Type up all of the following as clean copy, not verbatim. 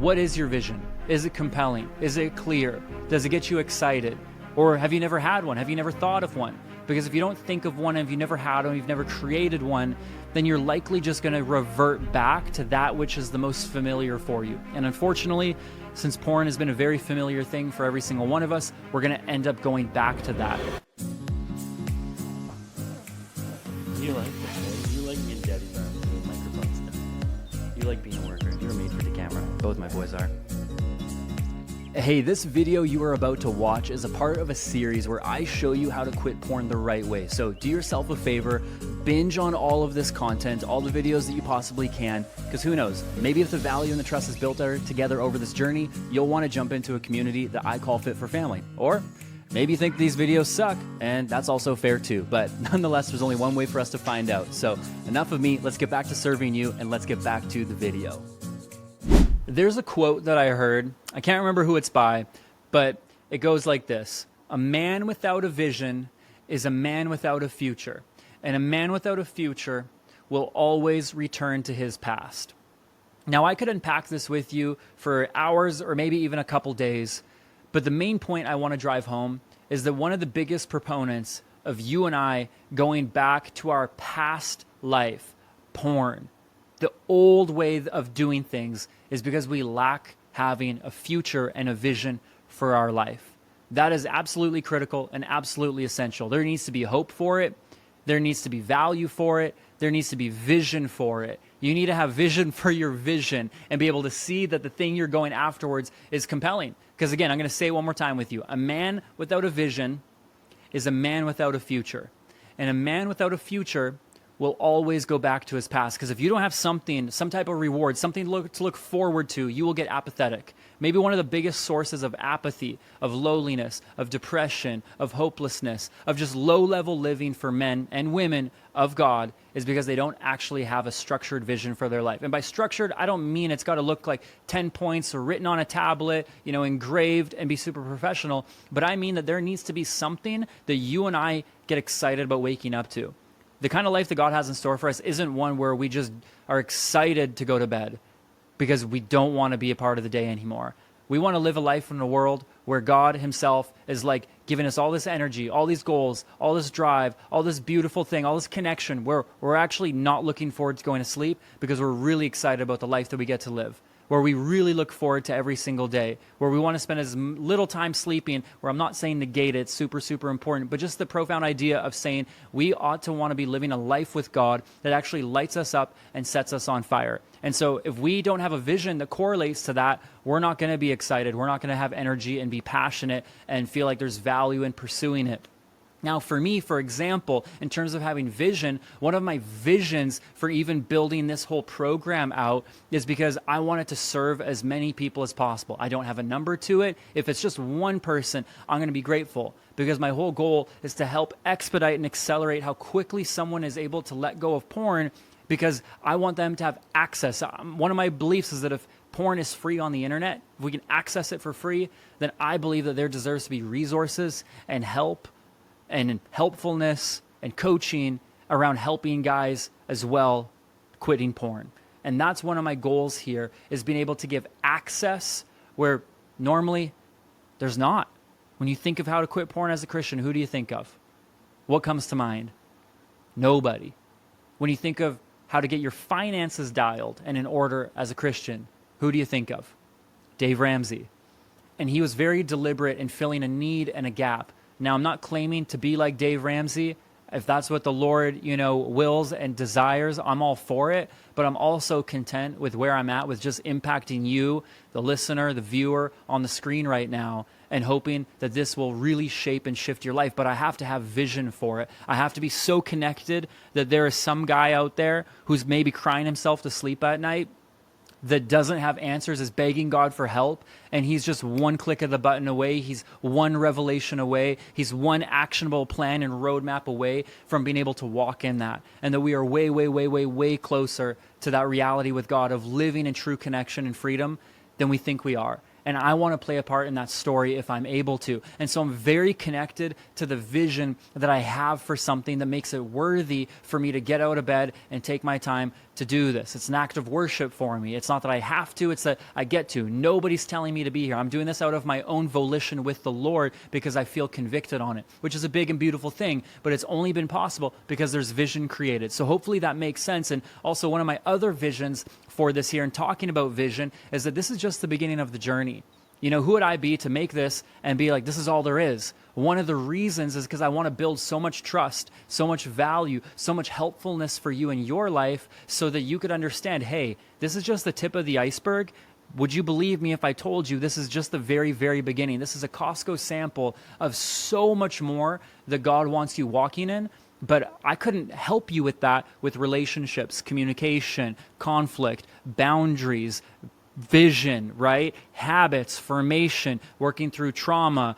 What is your vision? Is it compelling? Is it clear? Does it get you excited? Or have you never had one? Have you never thought of one? Because if you don't think of one, if you never had one, you've never created one, then you're likely just going to revert back to that which is the most familiar for you. And unfortunately, since porn has been a very familiar thing for every single one of us, we're going to end up going back to that. You like this, you like being daddy's arms with microphones. You like being a worker. You're made for the camera. Both my boys are. Hey, this video you are about to watch is a part of a series where I show you how to quit porn the right way. So do yourself a favor, binge on all of this content, all the videos that you possibly can, because who knows, maybe if the value and the trust is built together over this journey, you'll want to jump into a community that I call Fit for Family. Or maybe you think these videos suck, and that's also fair too. But nonetheless, there's only one way for us to find out. So enough of me, let's get back to serving you, and let's get back to the video. There's a quote that I heard, I can't remember who it's by, but it goes like this: a man without a vision is a man without a future, and a man without a future will always return to his past. Now, I could unpack this with you for hours or maybe even a couple days, but the main point I want to drive home is that one of the biggest proponents of you and I going back to our past life, porn, the old way of doing things, is because we lack having a future and a vision for our life. That is absolutely critical and absolutely essential. There needs to be hope for it. There needs to be value for it. There needs to be vision for it. You need to have vision for your vision and be able to see that the thing you're going afterwards is compelling. Because again, I'm going to say it one more time with you. A man without a vision is a man without a future. And a man without a future will always go back to his past. Because if you don't have something, some type of reward, something to look forward to, you will get apathetic. Maybe one of the biggest sources of apathy, of loneliness, of depression, of hopelessness, of just low-level living for men and women of God is because they don't actually have a structured vision for their life. And by structured, I don't mean it's got to look like 10 points or written on a tablet, engraved and be super professional, but I mean that there needs to be something that you and I get excited about waking up to. The kind of life that God has in store for us isn't one where we just are excited to go to bed because we don't want to be a part of the day anymore. We want to live a life in a world where God himself is like giving us all this energy, all these goals, all this drive, all this beautiful thing, all this connection, where we're actually not looking forward to going to sleep because we're really excited about the life that we get to live, where we really look forward to every single day, where we want to spend as little time sleeping, where I'm not saying negate it, it's super, super important, but just the profound idea of saying we ought to want to be living a life with God that actually lights us up and sets us on fire. And so if we don't have a vision that correlates to that, we're not going to be excited, we're not going to have energy and be passionate and feel like there's value in pursuing it. Now, for me, for example, in terms of having vision, one of my visions for even building this whole program out is because I want it to serve as many people as possible. I don't have a number to it. If it's just one person, I'm going to be grateful because my whole goal is to help expedite and accelerate how quickly someone is able to let go of porn because I want them to have access. One of my beliefs is that if porn is free on the internet, if we can access it for free, then I believe that there deserves to be resources and help and helpfulness and coaching around helping guys as well quitting porn. And that's one of my goals here, is being able to give access where normally there's not. When you think of how to quit porn as a Christian, who do you think of? What comes to mind? Nobody. When you think of how to get your finances dialed and in order as a Christian, who do you think of? Dave Ramsey. And he was very deliberate in filling a need and a gap. Now, I'm not claiming to be like Dave Ramsey. If that's what the Lord, wills and desires, I'm all for it. But I'm also content with where I'm at with just impacting you, the listener, the viewer on the screen right now, and hoping that this will really shape and shift your life. But I have to have vision for it. I have to be so connected that there is some guy out there who's maybe crying himself to sleep at night that doesn't have answers, is begging God for help, and he's just one click of the button away, he's one revelation away, he's one actionable plan and roadmap away from being able to walk in that, and that we are way, way, way, way, way closer to that reality with God of living in true connection and freedom than we think we are. And I want to play a part in that story if I'm able to. And so I'm very connected to the vision that I have for something that makes it worthy for me to get out of bed and take my time to do this. It's an act of worship for me. It's not that I have to, it's that I get to. Nobody's telling me to be here. I'm doing this out of my own volition with the Lord because I feel convicted on it, which is a big and beautiful thing, but it's only been possible because there's vision created. So hopefully that makes sense. And also one of my other visions for this here and talking about vision is that this is just the beginning of the journey. You know, who would I be to make this and be like, this is all there is? One of the reasons is because I want to build so much trust, so much value, so much helpfulness for you in your life so that you could understand, hey, this is just the tip of the iceberg. Would you believe me if I told you this is just the very, very beginning? This is a Costco sample of so much more that God wants you walking in. But I couldn't help you with that, with relationships, communication, conflict, boundaries, vision, right? Habits, formation, working through trauma,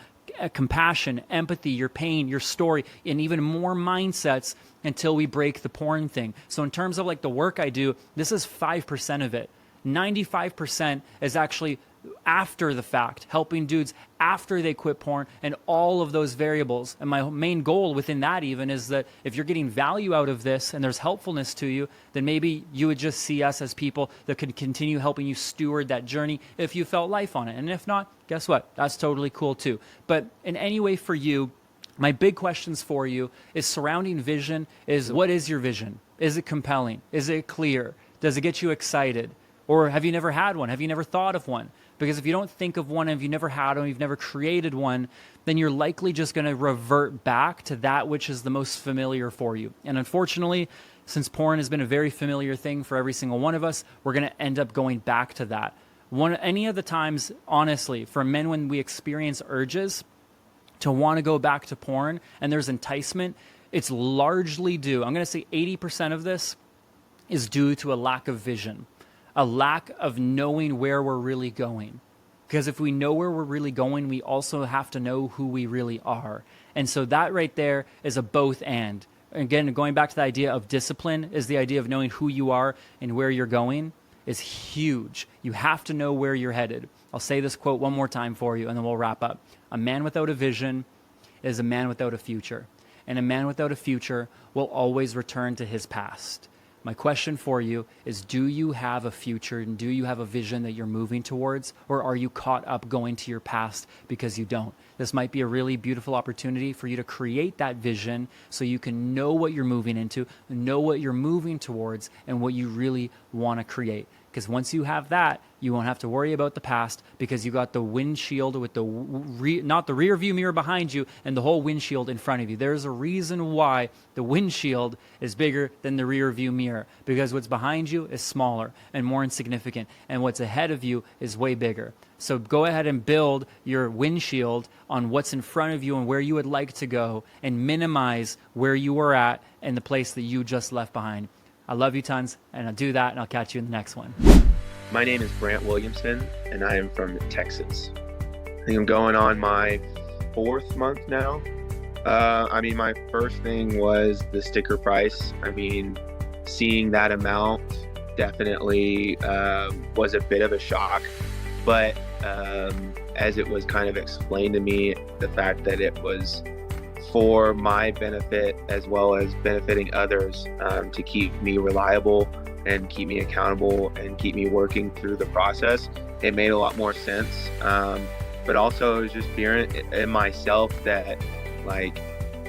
compassion, empathy, your pain, your story, and even more mindsets until we break the porn thing. So in terms of like the work I do, this is 5% of it. 95% is actually after the fact, helping dudes after they quit porn and all of those variables. And my main goal within that even is that if you're getting value out of this and there's helpfulness to you, then maybe you would just see us as people that could continue helping you steward that journey if you felt life on it. And if not, guess what? That's totally cool too. But in any way for you, my big questions for you is surrounding vision is, what is your vision? Is it compelling? Is it clear? Does it get you excited? Or have you never had one? Have you never thought of one? Because if you don't think of one, if you never had one, you've never created one, then you're likely just going to revert back to that which is the most familiar for you. And unfortunately, since porn has been a very familiar thing for every single one of us, we're going to end up going back to that. Any of the times, honestly, for men when we experience urges to want to go back to porn and there's enticement, it's largely due, I'm going to say 80% of this is due to a lack of vision. A lack of knowing where we're really going. Because if we know where we're really going, we also have to know who we really are. And so that right there is a both and. Again, going back to the idea of discipline is the idea of knowing who you are and where you're going is huge. You have to know where you're headed. I'll say this quote one more time for you and then we'll wrap up. A man without a vision is a man without a future. And a man without a future will always return to his past. My question for you is, do you have a future and do you have a vision that you're moving towards, or are you caught up going to your past because you don't? This might be a really beautiful opportunity for you to create that vision so you can know what you're moving into, know what you're moving towards, and what you really want to create. Because once you have that, you won't have to worry about the past because you got the windshield with the not the rear view mirror behind you and the whole windshield in front of you. There's a reason why the windshield is bigger than the rear view mirror, because what's behind you is smaller and more insignificant, and what's ahead of you is way bigger. So go ahead and build your windshield on what's in front of you and where you would like to go, and minimize where you were at and the place that you just left behind. I love you tons, and I'll do that, and I'll catch you in the next one. My name is Brant Williamson, and I am from Texas. I think I'm going on my 4th month now. My first thing was the sticker price. Seeing that amount definitely was a bit of a shock. But as it was kind of explained to me, the fact that it was for my benefit as well as benefiting others, to keep me reliable and keep me accountable and keep me working through the process, it made a lot more sense. But also it was just fearing in myself that, like,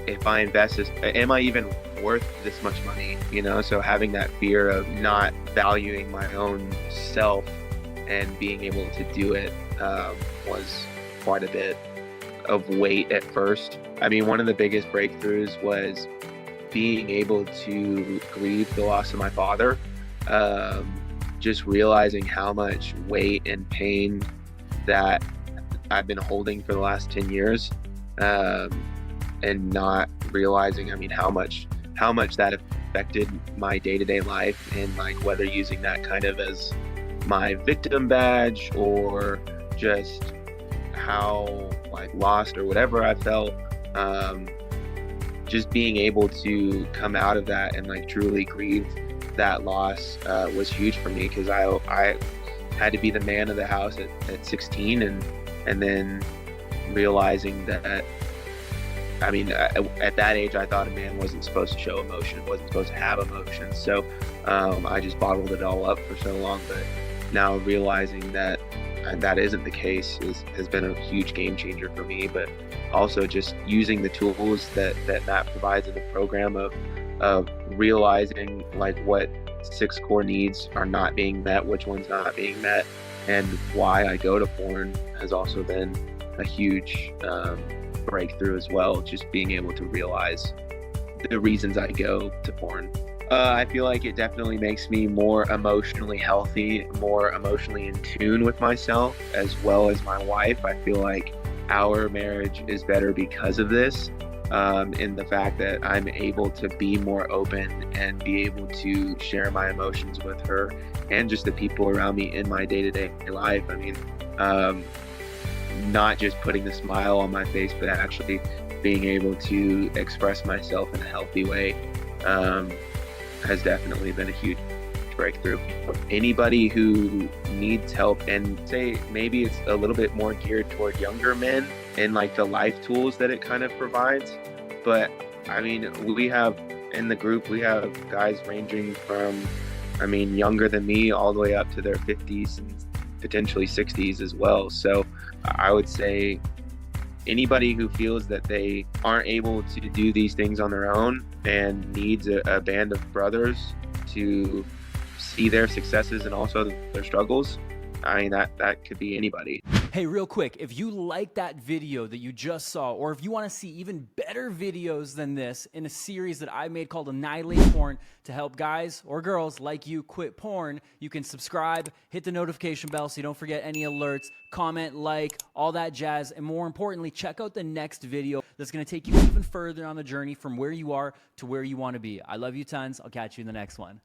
if I invest this, am I even worth this much money? So having that fear of not valuing my own self and being able to do it was quite a bit of weight at first. One of the biggest breakthroughs was being able to grieve the loss of my father. Just realizing how much weight and pain that I've been holding for the last 10 years, and not realizing, how much that affected my day-to-day life, and like whether using that kind of as my victim badge or just how like lost or whatever I felt. Just being able to come out of that and like truly grieve that loss was huge for me, because I had to be the man of the house at 16, and then realizing that, I mean, at that age, I thought a man wasn't supposed to show emotion, wasn't supposed to have emotions. So I just bottled it all up for so long. But now realizing that that isn't the case has been a huge game changer for me. But also just using the tools that Matt provides in the program of realizing like what 6 core needs are not being met, which one's not being met, and why I go to porn has also been a huge breakthrough as well. Just being able to realize the reasons I go to porn. I feel like it definitely makes me more emotionally healthy, more emotionally in tune with myself, as well as my wife. I feel like our marriage is better because of this, in the fact that I'm able to be more open and be able to share my emotions with her and just the people around me in my day-to-day life. I mean, not just putting the smile on my face, but actually being able to express myself in a healthy way has definitely been a huge breakthrough. Anybody who needs help, and say maybe it's a little bit more geared toward younger men and like the life tools that it kind of provides. But I mean, we have in the group, we have guys ranging from, I mean, younger than me all the way up to their 50s and potentially 60s as well. So I would say anybody who feels that they aren't able to do these things on their own and needs a band of brothers to see their successes and also their struggles, I mean, that could be anybody. Hey, real quick, if you like that video that you just saw, or if you want to see even better videos than this in a series that I made called Annihilate Porn to help guys or girls like you quit porn, you can subscribe, hit the notification bell so you don't forget any alerts, comment, like, all that jazz, and more importantly, check out the next video that's going to take you even further on the journey from where you are to where you want to be. I love you tons. I'll catch you in the next one.